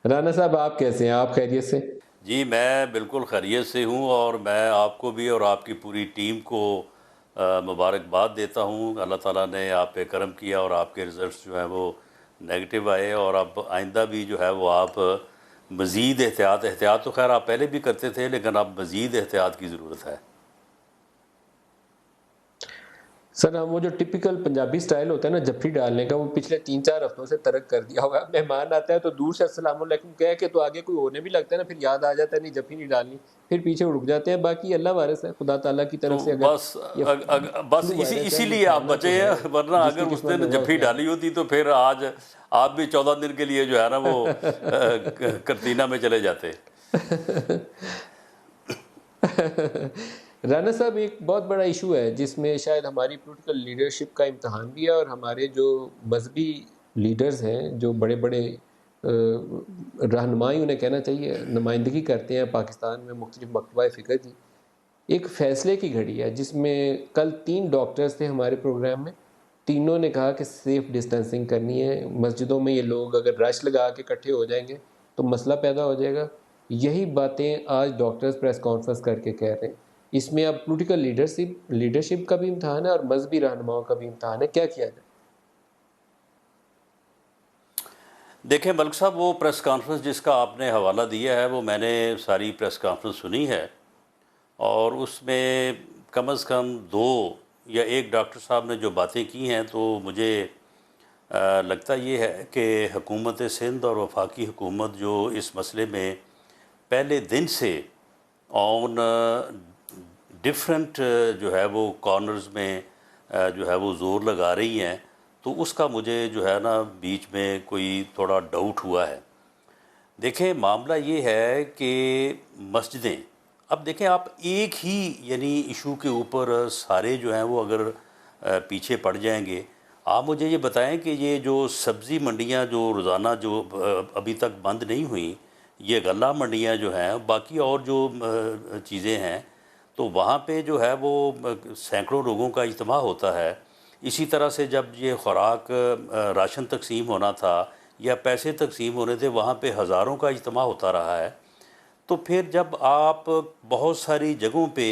राना साहब, आप कैसे हैं? आप खैरियत से? जी, मैं बिल्कुल खैरियत से हूँ और मैं आपको भी और आपकी पूरी टीम को मुबारकबाद देता हूँ। अल्लाह ताला ने आप पे करम किया और आपके रिज़ल्ट्स जो हैं वो नेगेटिव आए, और अब आइंदा भी जो है वो आप मज़ीद एहतियात एहतियात तो ख़ैर आप पहले भी करते थे, लेकिन अब मज़ीद एहतियात की ज़रूरत है। सर, हम वो जो टिपिकल पंजाबी स्टाइल होता है ना जफ़री डालने का, वो पिछले 3-4 हफ्तों से तर्क कर दिया होगा। मेहमान आता है तो दूर से अस्सलाम वालेकुम कह के तो आगे कोई होने भी लगता है ना, फिर याद आ जाता है नहीं जफ़री नहीं डालनी, फिर पीछे रुक जाते हैं। बाकी अल्लाह वारिस है, खुदा ताला की तरफ तो से अगर बस ये बस फ्लू वायरस है, ये इसीलिए आप फैलना बचे तो है, हैं, वरना जिसकी अगर उस किस्मत में दिन होगा जफ्फी उसने आना। डाली होती तो फिर आज आप भी 14 दिन के लिए जो है ना वो करतीना में चले जाते। राना साहब, एक बहुत बड़ा इशू है जिसमें शायद हमारी पॉलिटिकल लीडरशिप का इम्तिहान भी है, और हमारे जो मजहबी लीडर्स हैं, जो बड़े-बड़े रहनुमाई उन्हें कहना चाहिए, नुमाइंदगी करते हैं पाकिस्तान में मुख्तलिफ मकतबा फ़िक्र की। एक फ़ैसले की घड़ी है जिसमें कल 3 डॉक्टर्स थे हमारे प्रोग्राम में। तीनों ने कहा कि सेफ़ डिस्टेंसिंग करनी है। मस्जिदों में ये लोग अगर रश लगा के इकट्ठे हो जाएँगे तो मसला पैदा हो जाएगा। यही बातें आज डॉक्टर्स प्रेस कॉन्फ्रेंस करके कह रहे हैं। इसमें अब पॉलिटिकल लीडरशिप लीडरशिप का भी इम्तिहान है और मज़हबी रहनुमाओं का भी इम्तिहान है। क्या किया जाए? देखें मलिक साहब, वो प्रेस कॉन्फ्रेंस जिसका आपने हवाला दिया है वो मैंने सारी प्रेस कॉन्फ्रेंस सुनी है, और उसमें कम अज़ कम दो या एक डॉक्टर साहब ने जो बातें की हैं तो मुझे लगता ये है कि हुकूमत सिंध और वफाकी हुकूमत जो इस मसले में पहले दिन से ऑन डिफरेंट जो है वो कॉर्नर्स में जो है वो ज़ोर लगा रही हैं, तो उसका मुझे जो है ना बीच में कोई थोड़ा डाउट हुआ है। देखें मामला ये है कि मस्जिदें, अब देखें आप एक ही यानी इशू के ऊपर सारे जो हैं वो अगर पीछे पड़ जाएंगे। आप मुझे ये बताएं कि ये जो सब्ज़ी मंडियां जो रोज़ाना जो अभी तक बंद नहीं हुई, ये गल्ला मंडियां जो हैं, बाकी और जो चीज़ें हैं, तो वहाँ पे जो है वो सैकड़ों लोगों का इज्तिमा होता है। इसी तरह से जब ये खुराक राशन तकसीम होना था या पैसे तकसीम होने थे, वहाँ पे हज़ारों का इज्तिमा होता रहा है। तो फिर जब आप बहुत सारी जगहों पे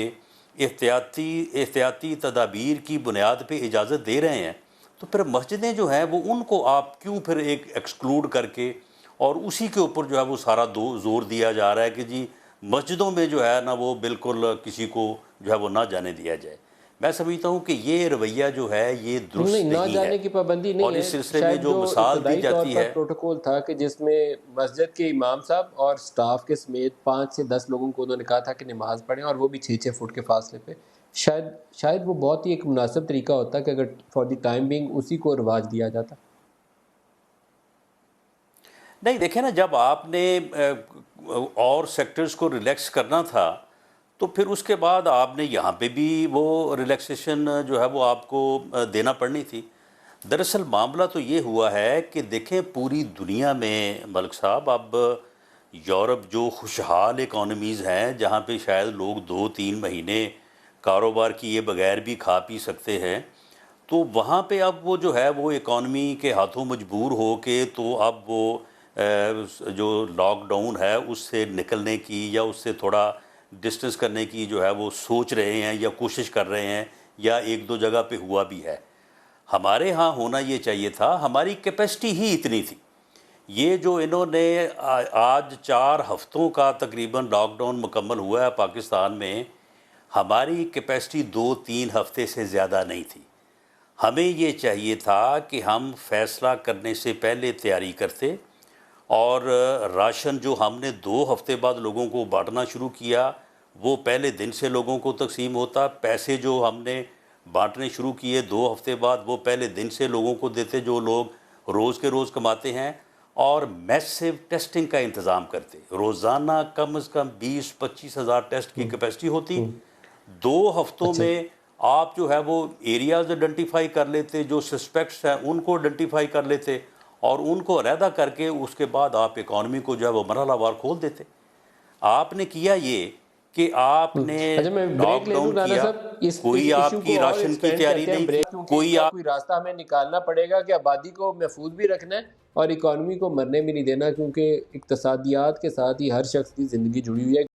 एहतियाती एहतियाती तदाबीर की बुनियाद पे इजाज़त दे रहे हैं, तो फिर मस्जिदें जो हैं वो उनको आप क्यों फिर एक एक्सक्लूड करके और उसी के ऊपर जो है वो सारा दो ज़ोर दिया जा रहा है कि जी मस्जिदों में जो है ना वो बिल्कुल किसी को जो है वो ना जाने दिया जाए। मैं समझता हूँ कि ये रवैया जो है ये नहीं, दुरुस्त ना नहीं है। जाने की पाबंदी नहीं और इस है। सिलसिले में शायद जो जो मिसाल दी इब्तदाई तौर जाती पर है। प्रोटोकॉल था कि जिसमें मस्जिद के इमाम साहब और स्टाफ के समेत 5 से 10 लोगों को उन्होंने कहा था कि नमाज़ पढ़ें, और वो भी 6-6 फुट के फासले पे। शायद शायद वो बहुत ही एक मुनासिब तरीका होता कि अगर फॉर द टाइम बीइंग उसी को रिवाज दिया जाता। नहीं देखें ना, जब आपने और सेक्टर्स को रिलैक्स करना था तो फिर उसके बाद आपने यहाँ पे भी वो रिलैक्सेशन जो है वो आपको देना पड़नी थी। दरअसल मामला तो ये हुआ है कि देखें पूरी दुनिया में मलिक साहब, अब यूरोप जो खुशहाल इकॉनमीज़ हैं जहाँ पे शायद लोग 2-3 महीने कारोबार किए बगैर भी खा पी सकते हैं, तो वहाँ पे अब वो जो है वो इकॉनमी के हाथों मजबूर हो के तो अब वो जो लॉकडाउन है उससे निकलने की या उससे थोड़ा डिस्टेंस करने की जो है वो सोच रहे हैं या कोशिश कर रहे हैं, या एक दो जगह पे हुआ भी है। हमारे यहाँ होना ये चाहिए था, हमारी कैपेसिटी ही इतनी थी। ये जो इन्होंने आज 4 हफ्तों का तकरीबन लॉकडाउन मुकम्मल हुआ है पाकिस्तान में, हमारी कैपेसिटी 2-3 हफ्ते से ज़्यादा नहीं थी। हमें ये चाहिए था कि हम फैसला करने से पहले तैयारी करते, और राशन जो हमने 2 हफ्ते बाद लोगों को बांटना शुरू किया वो पहले दिन से लोगों को तकसीम होता। पैसे जो हमने बांटने शुरू किए 2 हफ्ते बाद वो पहले दिन से लोगों को देते जो लोग रोज़ के रोज़ कमाते हैं, और मैसिव टेस्टिंग का इंतज़ाम करते। रोज़ाना कम से कम 20-25 हज़ार टेस्ट की हुँ, कैपेसिटी होती। हुँ। 2 हफ्तों अच्छा। में आप जो है वो एरियाज़ आइडेंटिफाई कर लेते, जो सस्पेक्ट्स हैं उनको आइडेंटिफाई कर लेते, और उनको अलहदा करके उसके बाद आप इकॉनमी को जो है वो मरहलावार खोल देते। आपने किया ये कि आपने अच्छा, मैं ब्रेक ले लूँ लॉकडाउन राना किया, साहब, इस कोई इशू आपकी को और राशन की एक्सपेंड तैयारी करते हैं नहीं ब्रेक, की, क्योंकि कोई इसका आप कोई रास्ता हमें निकालना पड़ेगा कि आबादी को महफूज भी रखना है और इकॉनमी को मरने भी नहीं देना, क्योंकि इक्तसादियात के साथ ही हर शख्स की ज़िंदगी जुड़ी हुई है।